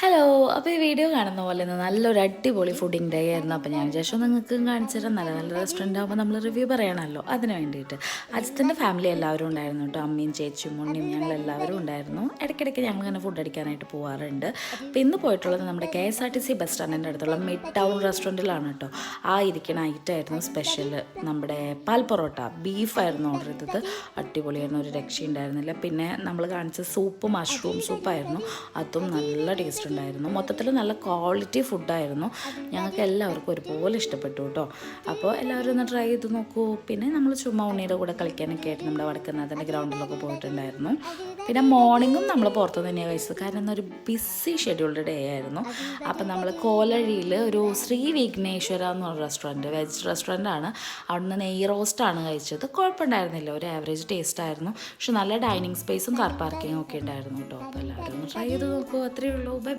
Hello. അപ്പോൾ ഈ video കാണുന്ന പോലെ നല്ലൊരു അടിപൊളി ഫുഡിങ് ഡേ ആയിരുന്നു. അപ്പോൾ ഞാൻ വിചാരിച്ചു നിങ്ങൾക്കും കാണിച്ചു തരാം. നല്ല നല്ല റെസ്റ്റോറൻ്റ് ആകുമ്പോൾ നമ്മൾ റിവ്യൂ പറയണമല്ലോ, അതിന് വേണ്ടിയിട്ട്. അജിത്തിൻ്റെ ഫാമിലി എല്ലാവരും ഉണ്ടായിരുന്നു കേട്ടോ. അമ്മയും ചേച്ചിയും ഉണ്ണിയും ഞങ്ങളെല്ലാവരും ഉണ്ടായിരുന്നു. ഇടയ്ക്കിടയ്ക്ക് ഞങ്ങൾ ഇങ്ങനെ ഫുഡ് അടിക്കാനായിട്ട് പോകാറുണ്ട്. അപ്പോൾ ഇന്ന് പോയിട്ടുള്ളത് നമ്മുടെ KSRTC ബസ് സ്റ്റാൻഡിൻ്റെ അടുത്തുള്ള മിഡ് ടൗൺ റെസ്റ്റോറൻറ്റിലാണ് കേട്ടോ. ആ ഇരിക്കുന്ന ഐറ്റമായിരുന്നു സ്പെഷ്യൽ. നമ്മുടെ പാൽ പൊറോട്ട ബീഫായിരുന്നു ഓർഡർ ചെയ്തത്. അടിപൊളിയായിരുന്നു, ഒരു രക്ഷയുണ്ടായിരുന്നില്ല. പിന്നെ നമ്മൾ കാണിച്ച സൂപ്പ് മഷ്റൂം സൂപ്പായിരുന്നു, അതും നല്ല ടേസ്റ്റ് ഉണ്ടായിരുന്നു. മൊത്തത്തിൽ നല്ല ക്വാളിറ്റി ഫുഡായിരുന്നു. ഞങ്ങൾക്ക് എല്ലാവർക്കും ഒരുപോലെ ഇഷ്ടപ്പെട്ടു കേട്ടോ. അപ്പോൾ എല്ലാവരും ഒന്ന് ട്രൈ ചെയ്ത് നോക്കൂ. പിന്നെ നമ്മൾ ചുമ്മാ ഉണ്ണിയുടെ കൂടെ കളിക്കാനൊക്കെ ആയിട്ട് നമ്മുടെ വടക്കുന്നാഥൻ്റെ ഗ്രൗണ്ടിലൊക്കെ പോയിട്ടുണ്ടായിരുന്നു. പിന്നെ മോർണിംഗും നമ്മൾ പുറത്ത് തന്നെയാണ് കഴിച്ചത്, കാരണം എന്നൊരു ബിസി ഷെഡ്യൂൾഡ് ഡേ ആയിരുന്നു. അപ്പം നമ്മൾ കോലഴിയിൽ ഒരു ശ്രീ വിഘ്നേശ്വര എന്ന് പറഞ്ഞ റെസ്റ്റോറൻറ്റ്, വെജ് റെസ്റ്റോറൻ്റ് ആണ്. അവിടുന്ന് നെയ് റോസ്റ്റാണ് കഴിച്ചത്. കുഴപ്പമുണ്ടായിരുന്നില്ല, ഒരു ആവറേജ് ടേസ്റ്റ് ആയിരുന്നു. പക്ഷെ നല്ല ഡൈനിങ് സ്പേസും കാർ പാർക്കിങ്ങും ഒക്കെ ഉണ്ടായിരുന്നു കേട്ടോ. അപ്പോൾ എല്ലാവരും ഒന്ന് ട്രൈ ചെയ്ത് നോക്കൂ. അത്രയേ ഉള്ളൂ. ബൈ.